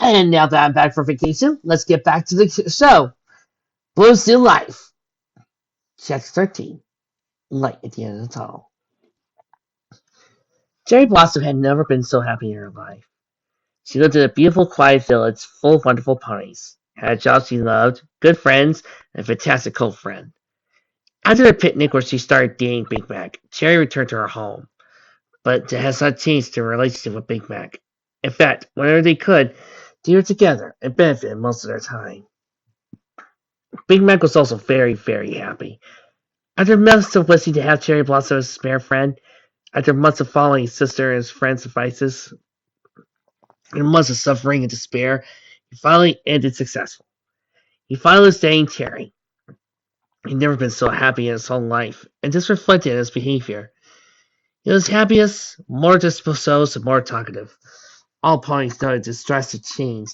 And now that I'm back from vacation, let's get back to the show. Blue Seal Life. Chapter 13. Light at the end of the tunnel. Cherry Blossom had never been so happy in her life. She lived in a beautiful, quiet village full of wonderful ponies, had a job she loved, good friends, and a fantastic cold friend. After a picnic where she started dating Big Mac, Cherry returned to her home, but it has not changed her relationship with Big Mac. In fact, whenever they could, they were together and benefited most of their time. Big Mac was also very, very happy. After months of wishing to have Cherry Blossom as a spare friend, after months of following his sister and his friend's advices, and months of suffering and despair, he finally ended successful. He finally was dating Cherry. He'd never been so happy in his whole life, and this reflected in his behavior. He was happiest, more disposed, and more talkative. All ponies noted this drastic change.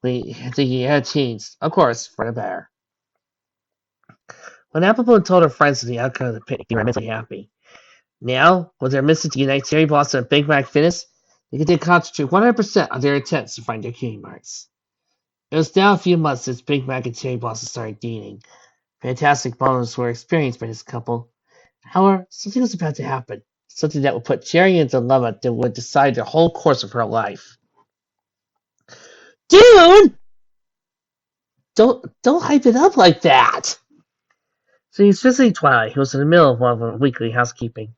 He had changed, of course, for the better. When Apple Bloom told her friends of the outcome of the picnic, they were immensely happy. Now, with their mission to unite Cherry Blossom and Big Mac Fitness, they could concentrate 100% on their attempts to find their cutie marks. It was now a few months since Big Mac and Cherry Blossom started dating. Fantastic moments were experienced by this couple. However, something was about to happen. Something that would put Cherry in a dilemma that would decide the whole course of her life. Dude! Don't hype it up like that! So he was visiting Twilight, who was in the middle of one of her weekly housekeeping.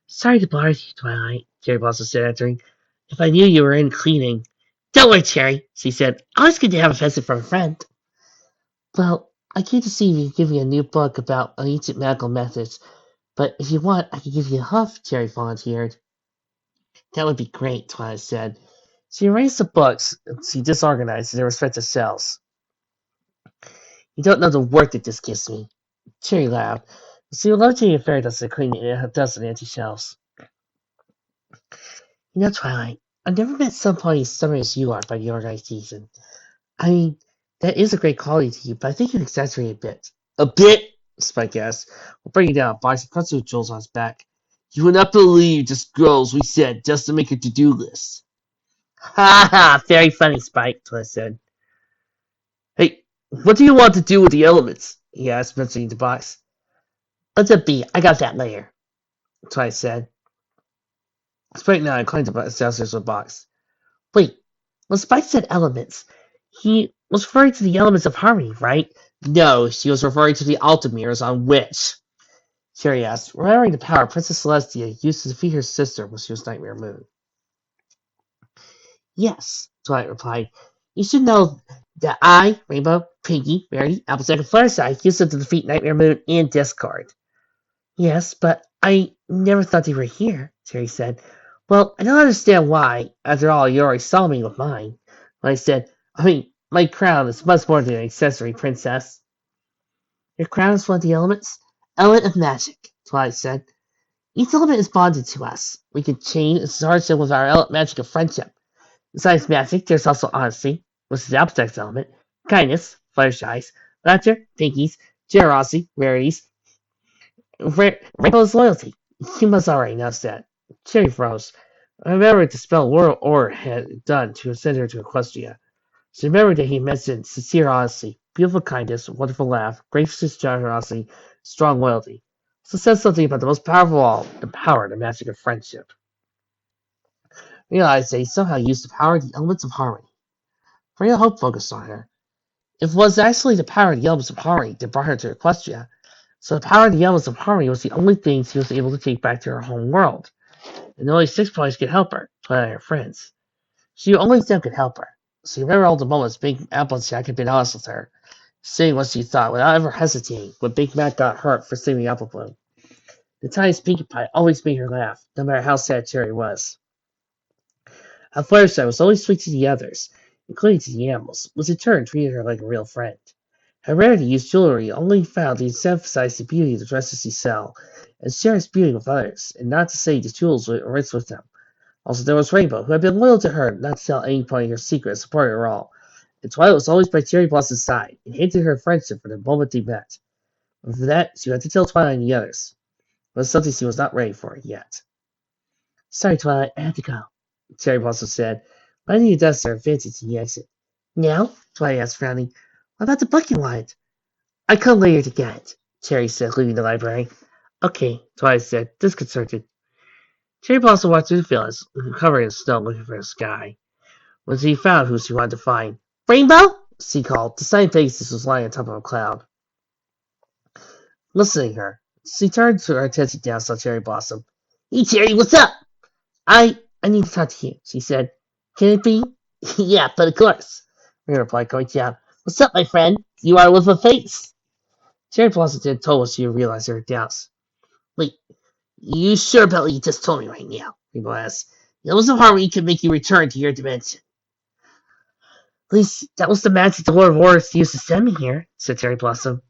Sorry to bother you, Twilight, Cherry Blossom said, answering. If I knew you were in cleaning. Don't worry, Cherry, she said. Always good to have a visit from a friend. Well, I came to see if you could give me a new book about ancient medical methods, but if you want, I could give you a huff, Cherry volunteered. That would be great, Twilight said. She erased the books she disorganized in their respective shelves. You don't know the work that this gives me. Cherry laughed. She would love to be a fairy dust to clean a dozen empty shelves. You know, Twilight, I've never met somebody as stubborn as you are by the organization. I mean, that is a great quality to you, but I think you exaggerate a bit. A bit? Spike asked, bringing down a box of pretzel jewels on his back. You would not believe the scrolls we sent just to make a to-do list. Ha ha! Very funny, Spike, Twilight said. Hey, what do you want to do with the elements? He asked, mentioning the box. Let it be. I got that later, Twilight said. Spike now climbed downstairs with a box. Wait, when Spike said elements, he was referring to the elements of harmony, right? No, she was referring to the Altamirs on which, Cherry asked, remembering the power Princess Celestia used to defeat her sister when she was Nightmare Moon. Yes, Twilight replied. You should know that I, Rainbow, Pinkie, Rarity, Applejack, and Fluttershy used them to defeat Nightmare Moon and Discord. Yes, but I never thought they were here, Cherry said. Well, I don't understand why. After all, you already saw me with mine. I said, my crown is much more than an accessory, Princess. Your crown is one of the elements? Element of magic, Twilight said. Each element is bonded to us. We can chain and charge them with our element magic of friendship. Besides magic, there's also honesty, which is the Applejack's element, kindness, Fluttershy's, laughter, Pinkie's, generosity, Rarity's, Rainbow's loyalty. You must already know that. Cherry froze. I remembered the spell Or had done to send her to Equestria. She remembered that he mentioned sincere honesty, beautiful kindness, wonderful laugh, gracious generosity, strong loyalty. So said something about the most powerful of all, the power, the magic of friendship. Realized that he somehow used the power of the elements of harmony. Real hope focused on her. It was actually the power of the elements of harmony that brought her to Equestria. So the power of the elements of harmony was the only thing she was able to take back to her home world. And only 6 ponies could help her, Twilight and her friends. She only them could help her. She remembered all the moments Big Applejack had been honest with her, saying what she thought without ever hesitating when Big Mac got hurt for saving Apple Bloom. The tiny Pinkie Pie always made her laugh, no matter how sad Cherry was. How Fluttershy was always sweet to the others, including to the animals, was in turn treated her like a real friend. Her Rarity used jewelry only found to emphasize the beauty of the dresses she sell, and share its beauty with others, and not to say the jewels were enriched with them. Also, there was Rainbow, who had been loyal to her, not to tell any pony her secret, and supported her all. And Twilight was always by Cherry Blossom's side, and hinted her friendship from the moment they met. But for that, she had to tell Twilight and the others. It was something she was not ready for yet. Sorry, Twilight, I have to go, Cherry Blossom said, letting the duster advance to the exit. Now? Dwight asked, frowning. What about the book you wanted? I come later to get it, Cherry said, leaving the library. Okay, Dwight said, disconcerted. Cherry Blossom walked through the fields, covered in snow, looking for the sky. When she found who she wanted to find, Rainbow? She called. The sign Pegasus was lying on top of a cloud. Listening to her, she turned to her attention down saw Cherry Blossom. Hey, Cherry, what's up? I need to talk to you, she said. Can it be? Yeah, but of course, Rainbow replied, going down. What's up, my friend? You are with a face. Cherry Blossom didn't tell what she realized her doubts. Wait, you sure about what you just told me right now? Rainbow asked. The Elves of Harmony can make you return to your dimension. At least that was the magic the Lord of Wars used to send me here, said Cherry Blossom.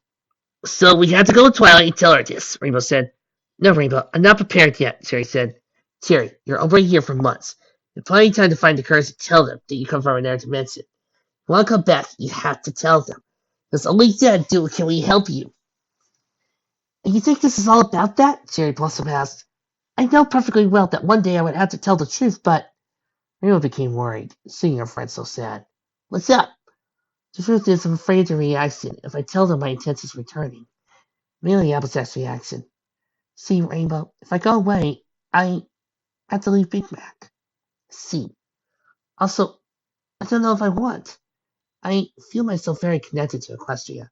So we had to go to Twilight and tell her this, Rainbow said. No, Rainbow, I'm not prepared yet, Cherry said. Cherry, you're already here for months. You've plenty of time to find the courage to tell them that you come from another dimension. If you want to come back, you have to tell them. Because only then can we help you. And you think this is all about that? Cherry Blossom asked. I know perfectly well that one day I would have to tell the truth, but Rainbow became worried, seeing her friend so sad. What's up? The truth is, I'm afraid of the reaction if I tell them my intent is returning. Mainly Applejack's reaction. See, Rainbow, if I go away, I have to leave Big Mac. See. Also, I don't know if I want. I feel myself very connected to Equestria.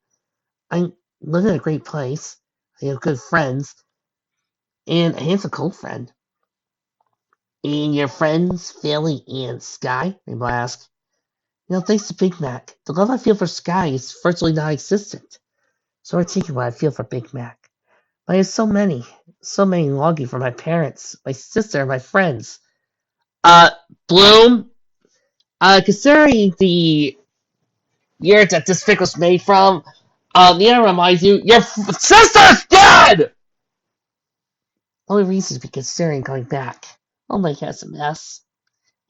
I live in a great place. I have good friends. And a handsome cold friend. And your friends, Philly and Sky? Rainbow asked. Thanks to Big Mac, the love I feel for Sky is virtually non-existent. So I take what I feel for Big Mac. But I have so many longing for my parents, my sister, my friends. Bloom, considering the year that this pick was made from, need to remind you, your sister's dead! Only reason to be considering going back. Oh my God, it's a mess.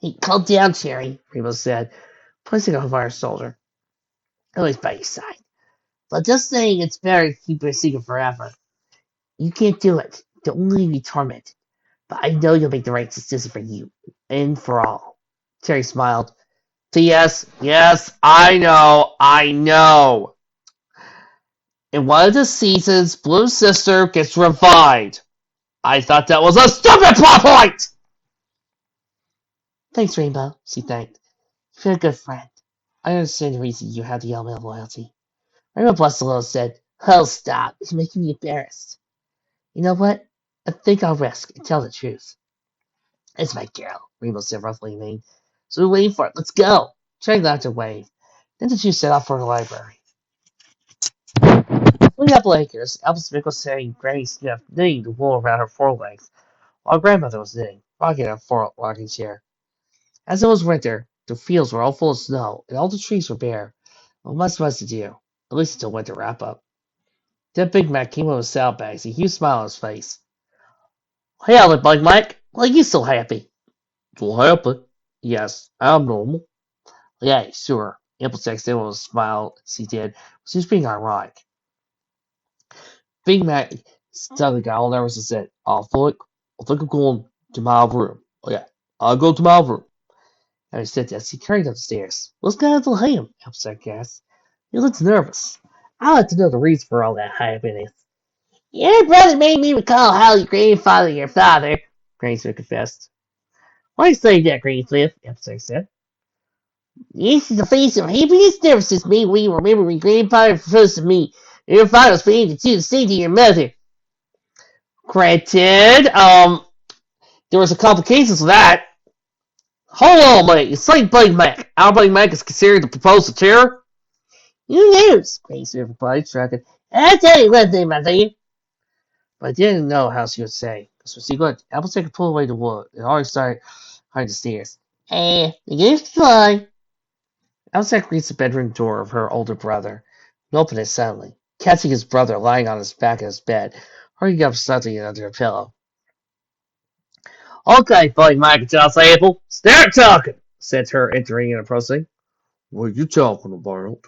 Hey, calm down, Cherry, Rainbow said, placing a hand on her shoulder. Always by your side. But just saying it's better to keep your secret forever. You can't do it. Don't leave me tormented. But I know you'll make the right decision for you and for all. Cherry smiled. P.S. Yes, I know. In one of the seasons, Blue's sister gets revived. I thought that was a stupid plot point! Thanks, Rainbow, she thanked. You're a good friend. I understand the reason you have the element of loyalty. Rainbow blushed a little and said, Oh, stop. It's making me embarrassed. You know what? I think I'll risk and tell the truth. It's my girl, Rainbow said, roughly mean. So we're waiting for it. Let's go. Cherry laughed and waved. Then the two set off for the library. Looking up acres, Albus Smith was saying Granny Smith knitting the wool around her forelegs, while Grandmother was knitting, rocking in a rocking chair. As it was winter, the fields were all full of snow, and all the trees were bare. Not much was to do, at least until winter wrap-up. Then Big Mac came with his saddlebags, a huge smile on his face. Hey, Big Mac, why are you so happy? So happy? Yes, I'm normal. Yeah, sure. Applejack said with a smile as he did. She was being ironic. Big Mac suddenly got all nervous and said, I think I'm going to my room. Oh yeah, I'll go to my room. And he said that he carried up the stairs. What's going on with him? Applejack asked. He looks nervous. I'd like to know the reason for all that happiness. Your brother made me recall how your grandfather and your father, Grainsmith confessed. Why are you saying that, Grainsmith? Applejack said. This is the face of happiness nervousness made when you remember when grandfather proposed to me, and your father was planning to do the same to your mother. Granted, there was a complications with that. Hold on, mate. It's like Big Mac. Our Big Mac is considered the proposal terror. Who knows? Grainsmith replied, shrugging. I'll tell you one thing, my dear. But I didn't know how she would say. So she looked. Applejack could pull away the wood and already started behind the stairs. The gift's fine. Applejack reached the bedroom door of her older brother and opened it suddenly, catching his brother lying on his back in his bed, hurrying up suddenly under a pillow. Okay, Big Mac and Joss Apple, start talking, said her, entering and approaching. What are you talking about?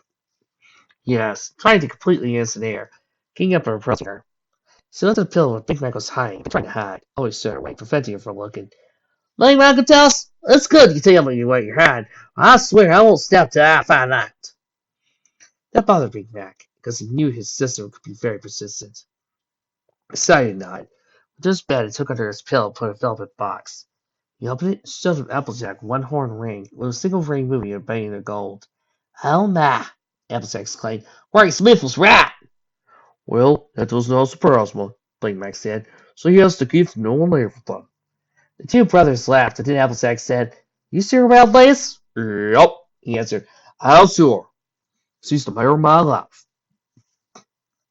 Yes, trying to completely innocent air, getting up and approaching her. She looked at the pillow where Big Mac was hiding, trying to hide, always stood away, preventing her from looking. Like McIntosh, it's good you tell me what you had. I swear I won't stop till I find out. That bothered Big Mac, because he knew his sister could be very persistent. Decided not. Just bed and took under his pillow and put a velvet box. He opened it, shoved an Applejack one horn ring with a single ring moving and banging of gold. Oh my! Applejack exclaimed. Ray Smith was right! Well, that was no surprise, Big Mac said. So he has to give no one everything. The two brothers laughed, and then Applejack said, You sure about this? Yep, he answered. I'm sure. She's the mayor of my life.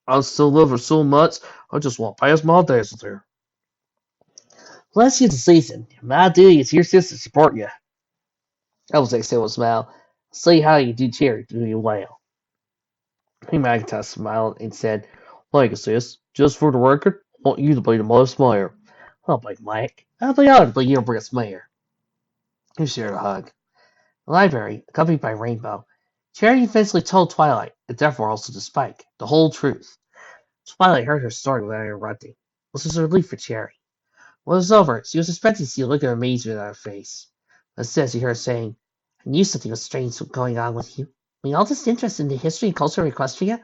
I still love her so much, I just want to pass my days with her. Let's get the season. My duty is your sister to support you. Applejack said with a smile. See how you do Cherry do you well. King McIntosh smiled and said, Thank you, sis. Just for the record, I want you to be the most mayor. I'll be Mike. I'll be honored to be your best mayor. He shared a hug. The library, accompanied by Rainbow, Cherry eventually told Twilight, and therefore also to Spike, the whole truth. Twilight heard her story without interrupting. This was a relief for Cherry. When it was over, she was expecting to see a look of amazement on her face. Instead, she heard her saying, I knew something was strange going on with you. Being all this interest in the history and culture of Equestria,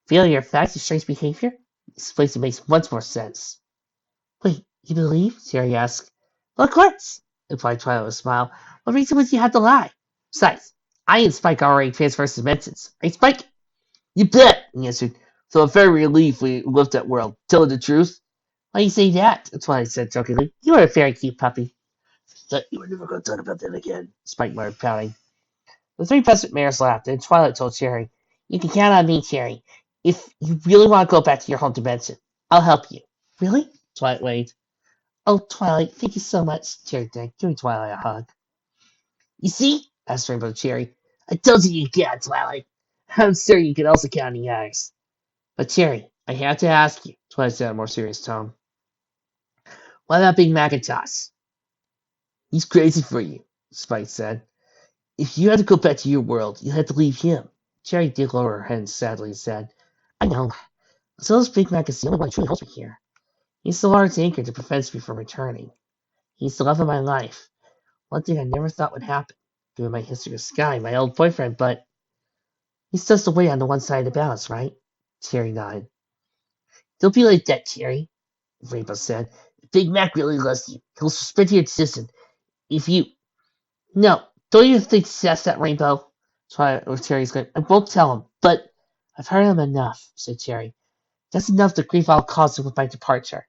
failure of facts and strange behavior, this place makes much more sense. Wait, you believe? Cherry asked. Well, of course, replied Twilight with a smile. What reason would you have to lie? Besides, I and Spike already transferred dimensions. Right, Spike? You bet, he answered. So I'm very relieved we left that world. Tell the truth. Why do you say that? Twilight said jokingly. You are a very cute puppy. Thought you were never going to talk about that again, Spike muttered, pouting. The three peasant mayors laughed, and Twilight told Cherry, You can count on me, Cherry. If you really want to go back to your home dimension, I'll help you. Really? Twilight waved. Oh, Twilight, thank you so much, Cherry thanked, giving Twilight a hug. You see? Asked Rainbow Cherry. I told you can, Twilight. I'm sure you can also count on the eyes. But Cherry, I have to ask you, Twilight said in a more serious tone. What about Big McIntosh? He's crazy for you, Spike said. If you had to go back to your world, you had to leave him. Cherry did lower her head sadly and said, I know. So this Big Mac is the only one who truly holds me here. He's the large anchor that prevents me from returning. He's the love of my life. One thing I never thought would happen, given my history with Sky, my old boyfriend, but he's just the way on the one side of the balance, right? Cherry nodded. Don't be like that, Cherry, Rainbow said. If Big Mac really loves you, he'll suspend your existence. If you... No, don't you think that's that, Rainbow? Cherry's going, I won't tell him, but I've heard him enough, said Cherry. That's enough to grieve I'll cause with my departure.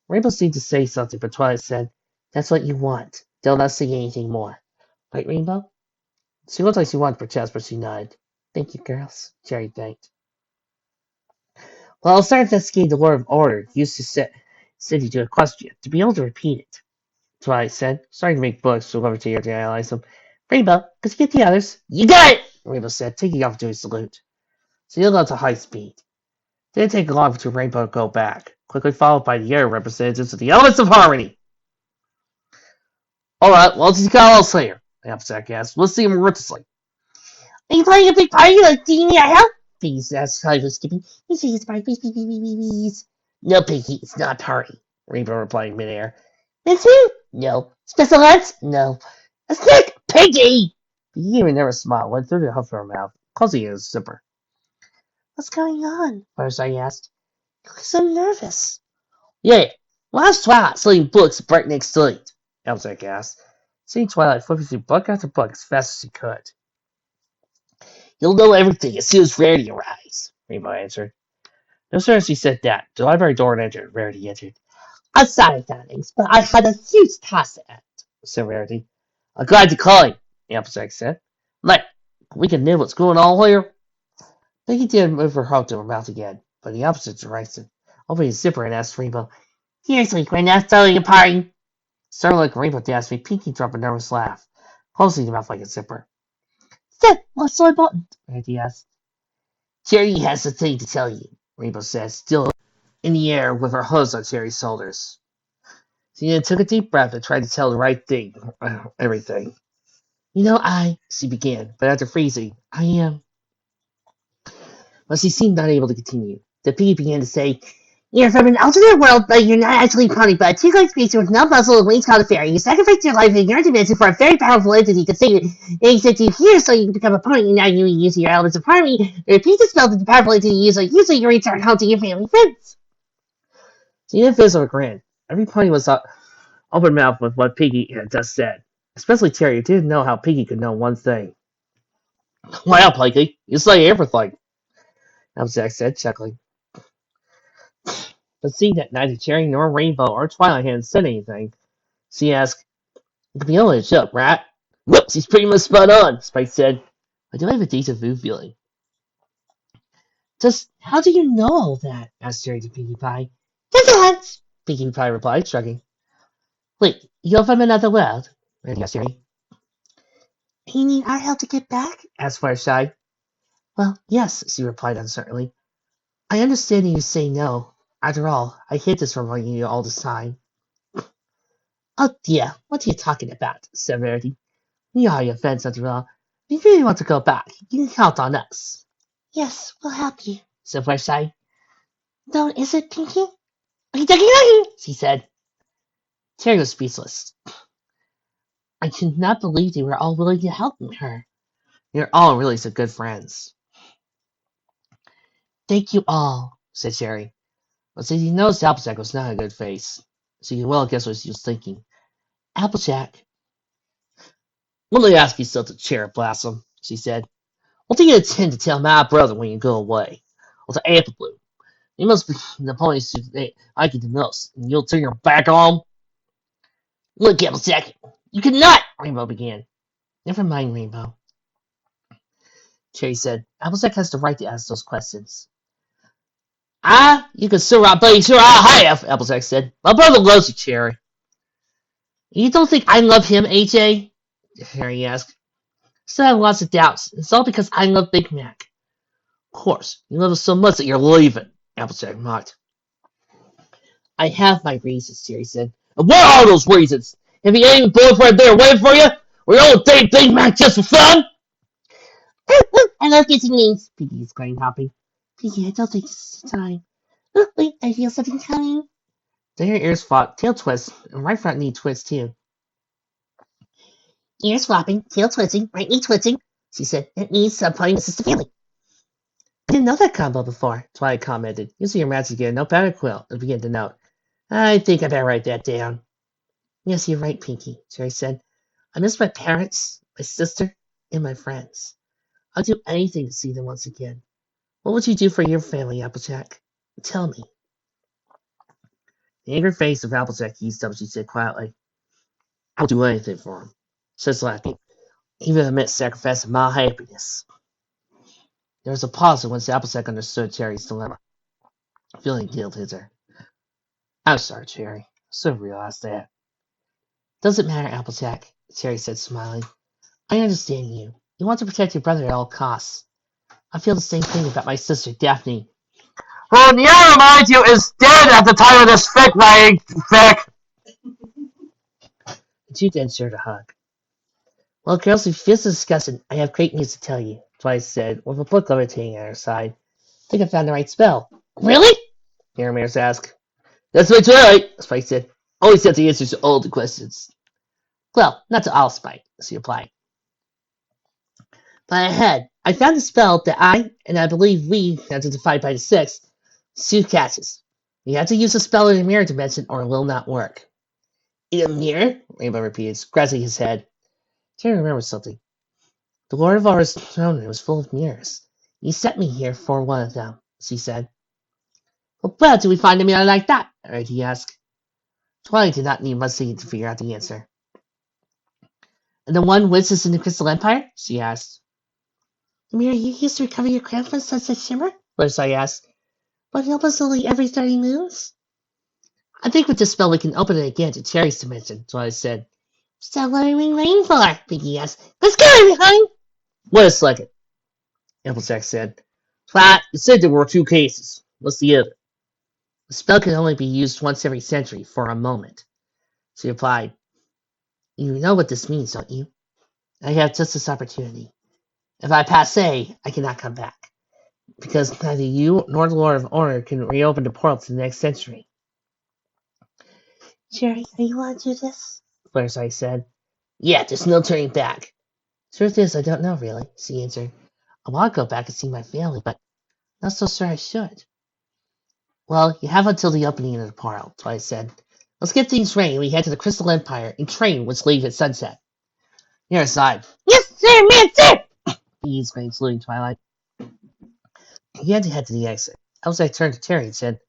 Rainbow seemed to say something, but Twilight said, That's what you want. They'll not say anything more. Right, Rainbow? She looked like she wanted to protest, but she nodded. Thank you, girls, Cherry thanked. Well, I'll start investigating the Lord of Order used to send you to Equestria to be able to repeat it. Twilight said, starting to make books to levitate to analyze them. Rainbow, could you get the others? You got it! Rainbow said, taking off to a salute. She yelled out to high speed. It didn't take long for Rainbow to go back, quickly followed by the other representatives of the Elements of Harmony. Alright, well, it's got all Slayer, Applejack asked. Let's see him ruthlessly. Are you playing a big party like Genie I help? Piggy asked Hollywood Skippy. You say it's party, please. No, Piggy, it's not a party, Rainbow replied in midair. That's you? No. Special Eds? No. A stick? Piggy! Piggy even never smiled, went through the hoof of her mouth, closing it as a zipper. What's going on? Fireside asked. You look so nervous. Yeah, last Twilight selling books right next to it, Applejack asked. Seeing Twilight flipping through book after book as fast as she could. You'll know everything as soon as Rarity arrives, Rainbow answered. No sooner as she said that, the library door entered. Rarity entered. I'm sorry, darlings, but I had a huge task to end, said Rarity. I'm glad to call you, Applejack said. Like, we can know what's going on here. Piggy didn't move her heart to her mouth again, but in the opposite direction, opening his zipper and asked Rainbow, Seriously, we're not throwing a party. Starting like Rainbow to ask me, Pinky dropped a nervous laugh, closing the mouth like a zipper. Then, what's so important? Rarity asked. Cherry has a thing to tell you, Rainbow said, still in the air with her hooves on Cherry's shoulders. She then took a deep breath and tried to tell the right thing, everything. She began, but after freezing, I am. But she seemed not able to continue. The piggy began to say, You're from an alternate world, but you're not actually pony, but a two-legged creature with no muscle and wings called a fairy. You sacrificed your life in your dimension for a very powerful entity considered they sent you here so you can become a pony, and now you use your elements of harmony to repeat the spell that the powerful entity used, so usually you return home to your family friends. Tina fizzled a grin. Every pony was open mouthed with what Piggy had just said. Especially Terry, who didn't know how Piggy could know one thing. Well, Piggy, you say everything, Applejack said, chuckling. But seeing that neither Cherry nor Rainbow or Twilight hadn't said anything, she asked, "It could be only a joke, right?" "Whoops, he's pretty much spot on," Spike said. "I do have a deja vu feeling." "Just how do you know all that?" asked Cherry to Pinkie Pie. "Just Pinkie Pie replied, shrugging. "Wait, you're from another world?" asked Cherry. "You need our help to get back?" asked Fluttershy. "Well, yes," she replied uncertainly. "I understand you say no. After all, I hid this from you all this time." "Oh dear, what are you talking about?" said Rarity. "We are your friends after all. If you really want to go back, you can count on us." "Yes, we'll help you," said Fluttershy. "Though, is it Pinkie?" She said. Terry was speechless. I could not believe they were all willing to help her. You're all really so good friends. "Thank you all," said Cherry. But since he noticed Applejack was not a good face, so you could well guess what she was thinking. "Applejack." "Let me ask you something, Cherry Blossom," she said. "What do you intend to tell my brother when you go away? Or to Apple Bloom? He must be the ponies who they like you the most, and you'll turn your back on him?" "Look, Applejack, you cannot," Rainbow began. "Never mind, Rainbow," Cherry said. "Applejack has the right to ask those questions." You can sure I have," Applejack said. "My brother loves you, Cherry." "You don't think I love him, AJ?" Harry asked. "Still have lots of doubts. It's all because I love Big Mac." "Of course, you love us so much that you're leaving," Applejack mocked. "I have my reasons," Cherry said. "And what are those reasons? Have you any boyfriend there waiting for you? Or you all date Big Mac just for fun?" "I love kissing names," Pinkie exclaimed, hopping. "Pinkie, I don't think this is the time. Wait, I feel something coming." Then her ears flopped, tail twist, and right front knee twist too. "Ears flopping, tail twisting, right knee twisting," she said. "It means playing with Sister Family." "I didn't know that combo before," Twilight commented, using her magic to get a notepad and quill and begin to note. "I think I better write that down." "Yes, you're right, Pinkie," Cherry said. "I miss my parents, my sister, and my friends. I'd do anything to see them once again. What would you do for your family, Applejack? Tell me." The angry face of Applejack eased up, she said quietly. "I'll do anything for them," says laughing, "even if it meant sacrificing my happiness." There was a pause in which Applejack understood Cherry's dilemma. Feeling guilt hit her. "I'm sorry, Cherry. I should have realized that." "Doesn't matter, Applejack," Cherry said, smiling. "I understand you. You want to protect your brother at all costs. I feel the same thing about my sister, Daphne." "Well, yeah, remind you, is dead at the time of this fic. The two then shared a hug. "Well, girls, if this is disgusting, I have great news to tell you," Twice said, with a book levitating at her side. "I think I found the right spell." "Really?" Aramis asked. "That's my Twilight," Spike said. "Always have the answers to all the questions." "Well, not to all, Spike," she replied. "But ahead, I found a spell that and I believe we, have to defy by the six, suit catches. You have to use the spell in a mirror dimension or it will not work." "In a mirror?" Rainbow repeated, scratching his head. Terry remembered something. "The Lord of our throne room was full of mirrors. You sent me here for one of them," she said. "Well, where do we find a mirror like that?" he asked. Twilight did not need much thinking to figure out the answer. "And the one which is in the Crystal Empire?" she asked. "The mirror you used to recover your crown from Sunset Shimmer?" Fluttershy asked. "But it opens only every 30 moons?" "I think with this spell we can open it again to Cherry's dimension," Twilight said. "So what are we waiting for?" Pinkie asked. "Let's go, behind!" "Wait a second," Applejack said. "Twilight, you said there were two cases. What's the other?" "The spell can only be used once every century, for a moment," she replied. "You know what this means, don't you? I have just this opportunity. If I passe, I cannot come back. because neither you nor the Lord of Order can reopen the portal to the next century. Jerry, are you want to do this? Fluttershy said. Yeah, there's no turning back. Truth is, I don't know really, she answered. I want to go back and see my family, but I'm not so sure I should. Well, you have until the opening of the portal, Twilight said. Let's get things ready and we head to the Crystal Empire and train which leaves at sunset. Near aside. Yes, sir, man, sir! He screamed, saluting Twilight. He had to head to the exit. Elsa turned to Terry and said,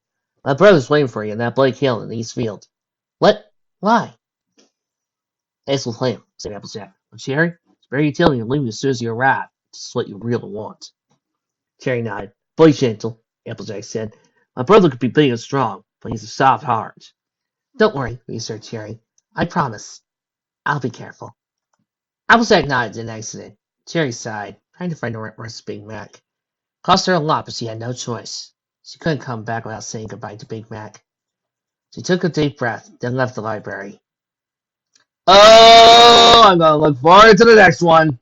My brother's waiting for you in that Blake Hill in the East Field. What? Why? Ace will play him, said Applejack. But Terry, spare your telling and leave me as soon as you arrive. This is what you really want. Terry nodded. Boy gentle, Applejack said. My brother could be big and strong, but he's a soft heart. Don't worry, reassured Terry. I promise. I'll be careful. Applejack nodded in accident. Terry sighed, trying to find the right words to Big Mac. Cost her a lot, but she had no choice. She couldn't come back without saying goodbye to Big Mac. She took a deep breath, then left the library. Oh, I'm gonna look forward to the next one.